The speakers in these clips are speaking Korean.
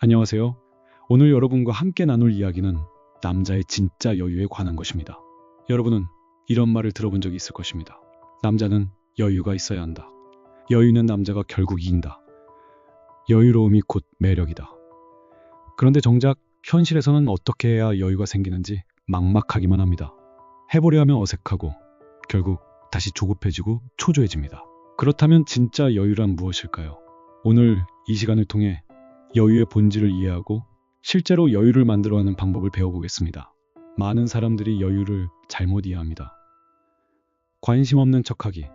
안녕하세요. 오늘 여러분과 함께 나눌 이야기는 남자의 진짜 여유에 관한 것입니다. 여러분은 이런 말을 들어본 적이 있을 것입니다. 남자는 여유가 있어야 한다. 여유 있는 남자가 결국 이긴다. 여유로움이 곧 매력이다. 그런데 정작 현실에서는 어떻게 해야 여유가 생기는지 막막하기만 합니다. 해보려 하면 어색하고 결국 다시 조급해지고 초조해집니다. 그렇다면 진짜 여유란 무엇일까요? 오늘 이 시간을 통해 여유의 본질을 이해하고 실제로 여유를 만들어가는 방법을 배워보겠습니다. 많은 사람들이 여유를 잘못 이해합니다. 관심 없는 척하기,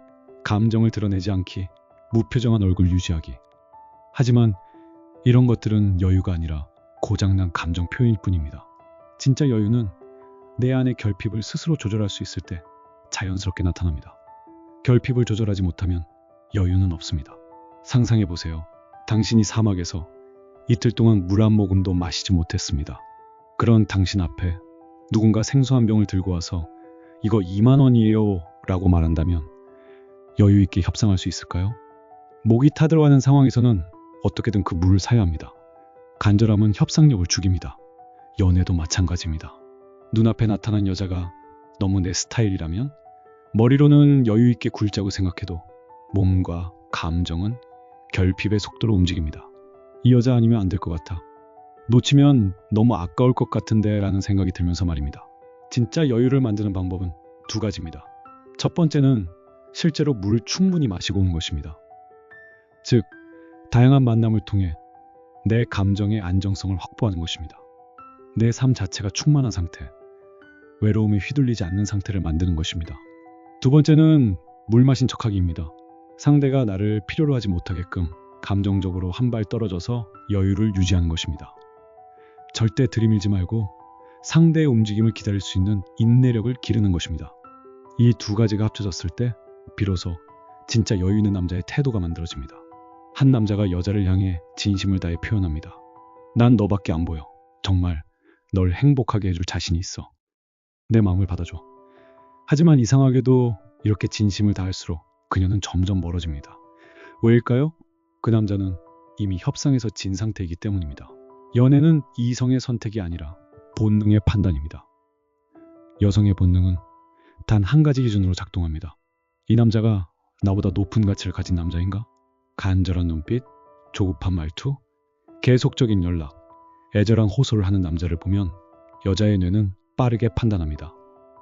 감정을 드러내지 않기, 무표정한 얼굴 유지하기. 하지만 이런 것들은 여유가 아니라 고장난 감정 표현일 뿐입니다. 진짜 여유는 내 안의 결핍을 스스로 조절할 수 있을 때 자연스럽게 나타납니다. 결핍을 조절하지 못하면 여유는 없습니다. 상상해보세요. 당신이 사막에서 이틀 동안 물 한 모금도 마시지 못했습니다. 그런 당신 앞에 누군가 생수 한 병을 들고 와서 이거 2만 원이에요 라고 말한다면 여유 있게 협상할 수 있을까요? 목이 타들어가는 상황에서는 어떻게든 그 물을 사야 합니다. 간절함은 협상력을 죽입니다. 연애도 마찬가지입니다. 눈앞에 나타난 여자가 너무 내 스타일이라면 머리로는 여유 있게 굴자고 생각해도 몸과 감정은 결핍의 속도로 움직입니다. 이 여자 아니면 안 될 것 같아. 놓치면 너무 아까울 것 같은데 라는 생각이 들면서 말입니다. 진짜 여유를 만드는 방법은 두 가지입니다. 첫 번째는 실제로 물을 충분히 마시고 오는 것입니다. 즉, 다양한 만남을 통해 내 감정의 안정성을 확보하는 것입니다. 내 삶 자체가 충만한 상태, 외로움에 휘둘리지 않는 상태를 만드는 것입니다. 두 번째는 물 마신 척하기입니다. 상대가 나를 필요로 하지 못하게끔 감정적으로 한 발 떨어져서 여유를 유지하는 것입니다. 절대 들이밀지 말고 상대의 움직임을 기다릴 수 있는 인내력을 기르는 것입니다. 이 두 가지가 합쳐졌을 때 비로소 진짜 여유 있는 남자의 태도가 만들어집니다. 한 남자가 여자를 향해 진심을 다해 표현합니다. 난 너밖에 안 보여. 정말 널 행복하게 해줄 자신이 있어. 내 마음을 받아줘. 하지만 이상하게도 이렇게 진심을 다할수록 그녀는 점점 멀어집니다. 왜일까요? 그 남자는 이미 협상에서 진 상태이기 때문입니다. 연애는 이성의 선택이 아니라 본능의 판단입니다. 여성의 본능은 단 한 가지 기준으로 작동합니다. 이 남자가 나보다 높은 가치를 가진 남자인가? 간절한 눈빛, 조급한 말투, 계속적인 연락, 애절한 호소를 하는 남자를 보면 여자의 뇌는 빠르게 판단합니다.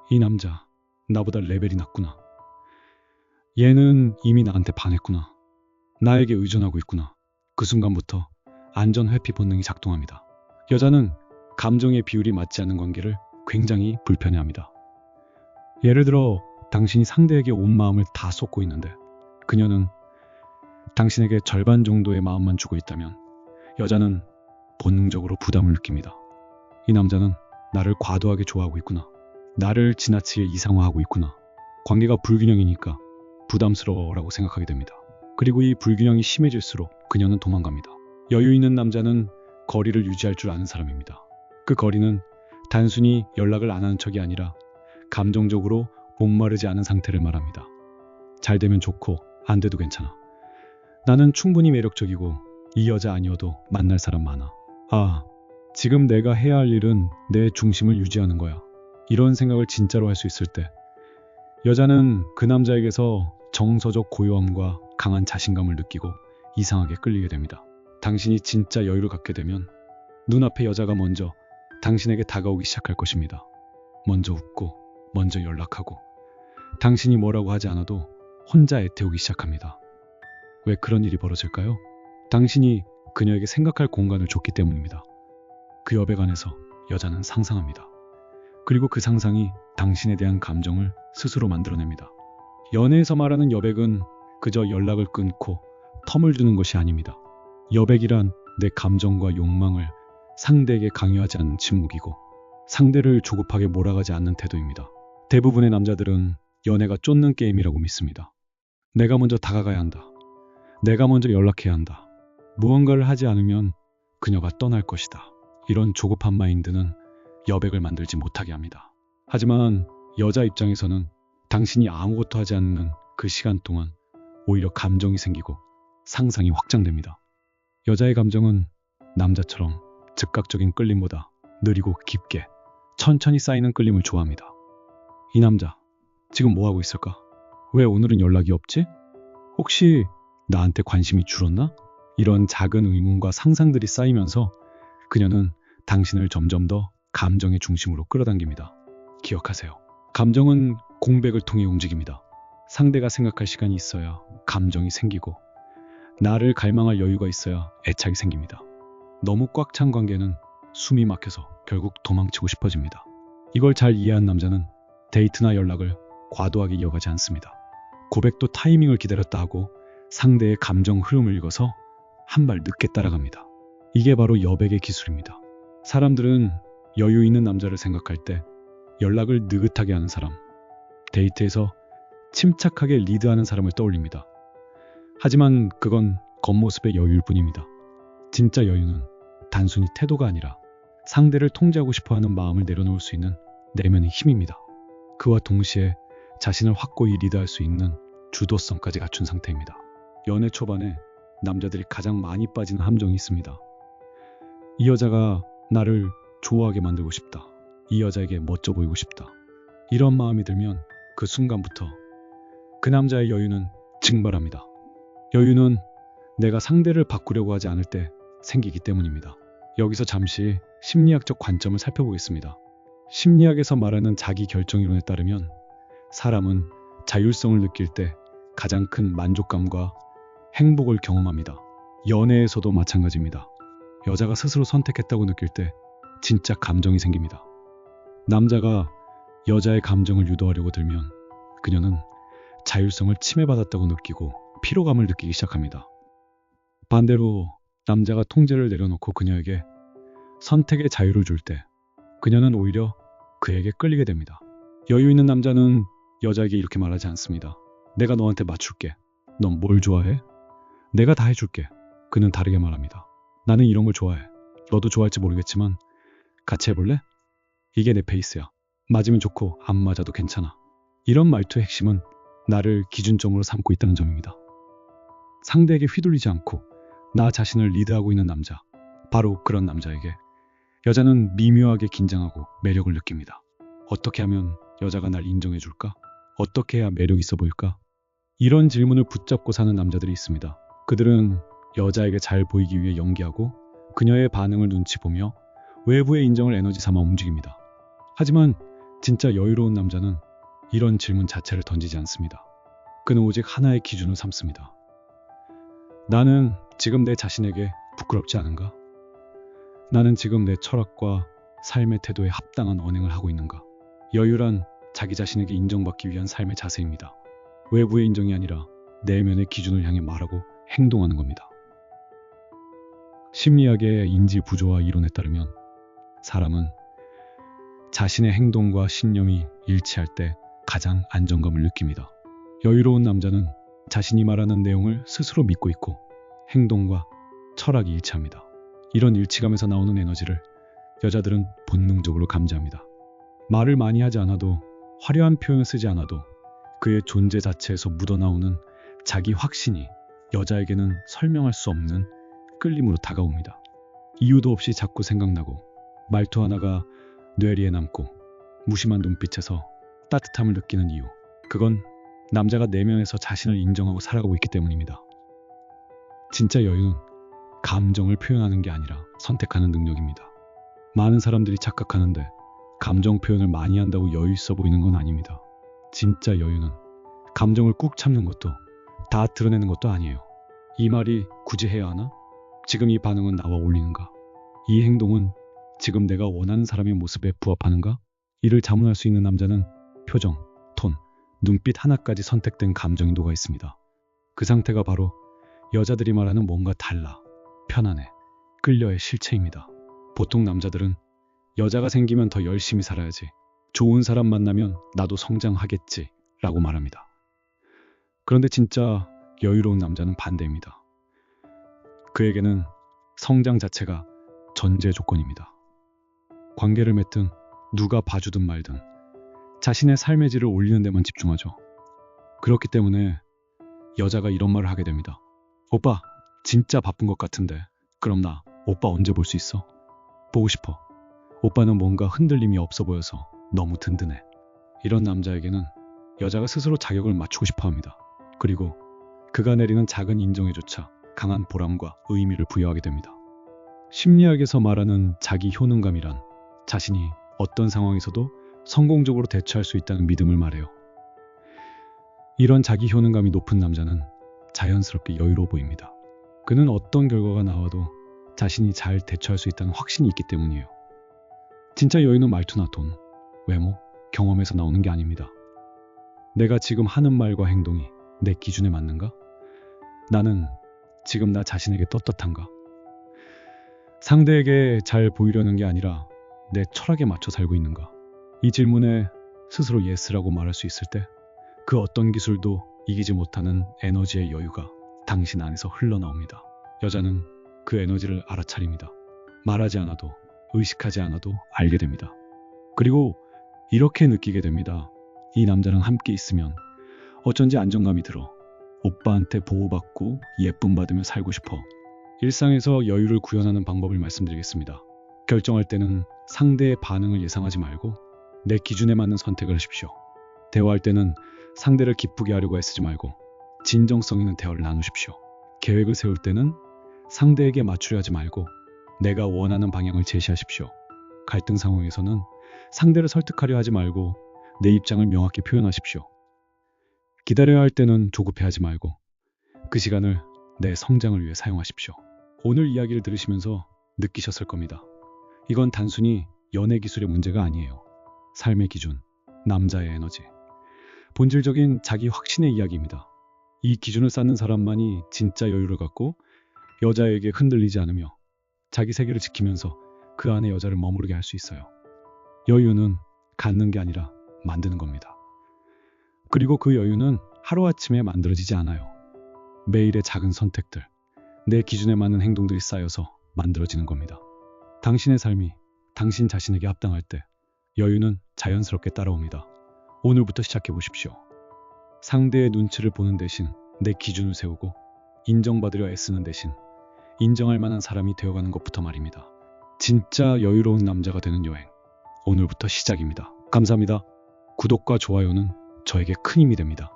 이 남자, 나보다 레벨이 낮구나. 얘는 이미 나한테 반했구나. 나에게 의존하고 있구나. 그 순간부터 안전 회피 본능이 작동합니다. 여자는 감정의 비율이 맞지 않는 관계를 굉장히 불편해합니다. 예를 들어 당신이 상대에게 온 마음을 다 쏟고 있는데 그녀는 당신에게 절반 정도의 마음만 주고 있다면 여자는 본능적으로 부담을 느낍니다. 이 남자는 나를 과도하게 좋아하고 있구나. 나를 지나치게 이상화하고 있구나. 관계가 불균형이니까 부담스러워라고 생각하게 됩니다. 그리고 이 불균형이 심해질수록 그녀는 도망갑니다. 여유 있는 남자는 거리를 유지할 줄 아는 사람입니다. 그 거리는 단순히 연락을 안 하는 척이 아니라 감정적으로 목마르지 않은 상태를 말합니다. 잘 되면 좋고 안 돼도 괜찮아. 나는 충분히 매력적이고 이 여자 아니어도 만날 사람 많아. 아, 지금 내가 해야 할 일은 내 중심을 유지하는 거야. 이런 생각을 진짜로 할 수 있을 때 여자는 그 남자에게서 정서적 고요함과 강한 자신감을 느끼고 이상하게 끌리게 됩니다. 당신이 진짜 여유를 갖게 되면 눈앞의 여자가 먼저 당신에게 다가오기 시작할 것입니다. 먼저 웃고 먼저 연락하고 당신이 뭐라고 하지 않아도 혼자 애태우기 시작합니다. 왜 그런 일이 벌어질까요? 당신이 그녀에게 생각할 공간을 줬기 때문입니다. 그 여백 안에서 여자는 상상합니다. 그리고 그 상상이 당신에 대한 감정을 스스로 만들어냅니다. 연애에서 말하는 여백은 그저 연락을 끊고 텀을 주는 것이 아닙니다. 여백이란 내 감정과 욕망을 상대에게 강요하지 않는 침묵이고 상대를 조급하게 몰아가지 않는 태도입니다. 대부분의 남자들은 연애가 쫓는 게임이라고 믿습니다. 내가 먼저 다가가야 한다. 내가 먼저 연락해야 한다. 무언가를 하지 않으면 그녀가 떠날 것이다. 이런 조급한 마인드는 여백을 만들지 못하게 합니다. 하지만 여자 입장에서는 당신이 아무것도 하지 않는 그 시간 동안 오히려 감정이 생기고 상상이 확장됩니다. 여자의 감정은 남자처럼 즉각적인 끌림보다 느리고 깊게 천천히 쌓이는 끌림을 좋아합니다. 이 남자, 지금 뭐 하고 있을까? 왜 오늘은 연락이 없지? 혹시 나한테 관심이 줄었나? 이런 작은 의문과 상상들이 쌓이면서 그녀는 당신을 점점 더 감정의 중심으로 끌어당깁니다. 기억하세요. 감정은 공백을 통해 움직입니다. 상대가 생각할 시간이 있어야 감정이 생기고 나를 갈망할 여유가 있어야 애착이 생깁니다. 너무 꽉 찬 관계는 숨이 막혀서 결국 도망치고 싶어집니다. 이걸 잘 이해한 남자는 데이트나 연락을 과도하게 이어가지 않습니다. 고백도 타이밍을 기다렸다 하고 상대의 감정 흐름을 읽어서 한 발 늦게 따라갑니다. 이게 바로 여백의 기술입니다. 사람들은 여유 있는 남자를 생각할 때 연락을 느긋하게 하는 사람, 데이트에서 침착하게 리드하는 사람을 떠올립니다. 하지만 그건 겉모습의 여유일 뿐입니다. 진짜 여유는 단순히 태도가 아니라 상대를 통제하고 싶어하는 마음을 내려놓을 수 있는 내면의 힘입니다. 그와 동시에 자신을 확고히 리드할 수 있는 주도성까지 갖춘 상태입니다. 연애 초반에 남자들이 가장 많이 빠지는 함정이 있습니다. 이 여자가 나를 좋아하게 만들고 싶다. 이 여자에게 멋져 보이고 싶다. 이런 마음이 들면 그 순간부터 그 남자의 여유는 증발합니다. 여유는 내가 상대를 바꾸려고 하지 않을 때 생기기 때문입니다. 여기서 잠시 심리학적 관점을 살펴보겠습니다. 심리학에서 말하는 자기 결정 이론에 따르면 사람은 자율성을 느낄 때 가장 큰 만족감과 행복을 경험합니다. 연애에서도 마찬가지입니다. 여자가 스스로 선택했다고 느낄 때 진짜 감정이 생깁니다. 남자가 여자의 감정을 유도하려고 들면 그녀는 자율성을 침해받았다고 느끼고 피로감을 느끼기 시작합니다. 반대로 남자가 통제를 내려놓고 그녀에게 선택의 자유를 줄 때 그녀는 오히려 그에게 끌리게 됩니다. 여유 있는 남자는 여자에게 이렇게 말하지 않습니다. 내가 너한테 맞출게. 넌 뭘 좋아해? 내가 다 해줄게. 그는 다르게 말합니다. 나는 이런 걸 좋아해. 너도 좋아할지 모르겠지만 같이 해볼래? 이게 내 페이스야. 맞으면 좋고 안 맞아도 괜찮아. 이런 말투의 핵심은 나를 기준점으로 삼고 있다는 점입니다. 상대에게 휘둘리지 않고 나 자신을 리드하고 있는 남자. 바로 그런 남자에게 여자는 미묘하게 긴장하고 매력을 느낍니다. 어떻게 하면 여자가 날 인정해줄까? 어떻게 해야 매력 있어 보일까? 이런 질문을 붙잡고 사는 남자들이 있습니다. 그들은 여자에게 잘 보이기 위해 연기하고 그녀의 반응을 눈치 보며 외부의 인정을 에너지 삼아 움직입니다. 하지만 진짜 여유로운 남자는 이런 질문 자체를 던지지 않습니다. 그는 오직 하나의 기준을 삼습니다. 나는 지금 내 자신에게 부끄럽지 않은가? 나는 지금 내 철학과 삶의 태도에 합당한 언행을 하고 있는가? 여유란 자기 자신에게 인정받기 위한 삶의 자세입니다. 외부의 인정이 아니라 내면의 기준을 향해 말하고 행동하는 겁니다. 심리학의 인지 부조화 이론에 따르면 사람은 자신의 행동과 신념이 일치할 때 가장 안정감을 느낍니다. 여유로운 남자는 자신이 말하는 내용을 스스로 믿고 있고 행동과 철학이 일치합니다. 이런 일치감에서 나오는 에너지를 여자들은 본능적으로 감지합니다. 말을 많이 하지 않아도 화려한 표현을 쓰지 않아도 그의 존재 자체에서 묻어나오는 자기 확신이 여자에게는 설명할 수 없는 끌림으로 다가옵니다. 이유도 없이 자꾸 생각나고 말투 하나가 뇌리에 남고 무심한 눈빛에서 따뜻함을 느끼는 이유. 그건 남자가 내면에서 자신을 인정하고 살아가고 있기 때문입니다. 진짜 여유는 감정을 표현하는 게 아니라 선택하는 능력입니다. 많은 사람들이 착각하는데 감정 표현을 많이 한다고 여유 있어 보이는 건 아닙니다. 진짜 여유는 감정을 꾹 참는 것도 다 드러내는 것도 아니에요. 이 말이 굳이 해야 하나? 지금 이 반응은 나와 어울리는가? 이 행동은 지금 내가 원하는 사람의 모습에 부합하는가? 이를 자문할 수 있는 남자는 표정, 톤, 눈빛 하나까지 선택된 감정이 녹아 있습니다. 그 상태가 바로 여자들이 말하는 뭔가 달라, 편안해, 끌려의 실체입니다. 보통 남자들은 여자가 생기면 더 열심히 살아야지, 좋은 사람 만나면 나도 성장하겠지 라고 말합니다. 그런데 진짜 여유로운 남자는 반대입니다. 그에게는 성장 자체가 전제 조건입니다. 관계를 맺든 누가 봐주든 말든 자신의 삶의 질을 올리는 데만 집중하죠. 그렇기 때문에 여자가 이런 말을 하게 됩니다. 오빠, 진짜 바쁜 것 같은데 그럼 나 오빠 언제 볼 수 있어? 보고 싶어. 오빠는 뭔가 흔들림이 없어 보여서 너무 든든해. 이런 남자에게는 여자가 스스로 자격을 맞추고 싶어 합니다. 그리고 그가 내리는 작은 인정에조차 강한 보람과 의미를 부여하게 됩니다. 심리학에서 말하는 자기 효능감이란 자신이 어떤 상황에서도 성공적으로 대처할 수 있다는 믿음을 말해요. 이런 자기 효능감이 높은 남자는 자연스럽게 여유로워 보입니다. 그는 어떤 결과가 나와도 자신이 잘 대처할 수 있다는 확신이 있기 때문이에요. 진짜 여유는 말투나 돈, 외모, 경험에서 나오는 게 아닙니다. 내가 지금 하는 말과 행동이 내 기준에 맞는가? 나는 지금 나 자신에게 떳떳한가? 상대에게 잘 보이려는 게 아니라 내 철학에 맞춰 살고 있는가? 이 질문에 스스로 예스라고 말할 수 있을 때 그 어떤 기술도 이기지 못하는 에너지의 여유가 당신 안에서 흘러나옵니다. 여자는 그 에너지를 알아차립니다. 말하지 않아도, 의식하지 않아도 알게 됩니다. 그리고 이렇게 느끼게 됩니다. 이 남자랑 함께 있으면 어쩐지 안정감이 들어. 오빠한테 보호받고 예쁨 받으며 살고 싶어. 일상에서 여유를 구현하는 방법을 말씀드리겠습니다. 결정할 때는 상대의 반응을 예상하지 말고 내 기준에 맞는 선택을 하십시오. 대화할 때는 상대를 기쁘게 하려고 애쓰지 말고 진정성 있는 대화를 나누십시오. 계획을 세울 때는 상대에게 맞추려 하지 말고 내가 원하는 방향을 제시하십시오. 갈등 상황에서는 상대를 설득하려 하지 말고 내 입장을 명확히 표현하십시오. 기다려야 할 때는 조급해하지 말고 그 시간을 내 성장을 위해 사용하십시오. 오늘 이야기를 들으시면서 느끼셨을 겁니다. 이건 단순히 연애 기술의 문제가 아니에요. 삶의 기준, 남자의 에너지, 본질적인 자기 확신의 이야기입니다. 이 기준을 쌓는 사람만이 진짜 여유를 갖고 여자에게 흔들리지 않으며 자기 세계를 지키면서 그 안에 여자를 머무르게 할 수 있어요. 여유는 갖는 게 아니라 만드는 겁니다. 그리고 그 여유는 하루아침에 만들어지지 않아요. 매일의 작은 선택들, 내 기준에 맞는 행동들이 쌓여서 만들어지는 겁니다. 당신의 삶이 당신 자신에게 합당할 때 여유는 자연스럽게 따라옵니다. 오늘부터 시작해 보십시오. 상대의 눈치를 보는 대신 내 기준을 세우고 인정받으려 애쓰는 대신 인정할 만한 사람이 되어가는 것부터 말입니다. 진짜 여유로운 남자가 되는 여행, 오늘부터 시작입니다. 감사합니다. 구독과 좋아요는 저에게 큰 힘이 됩니다.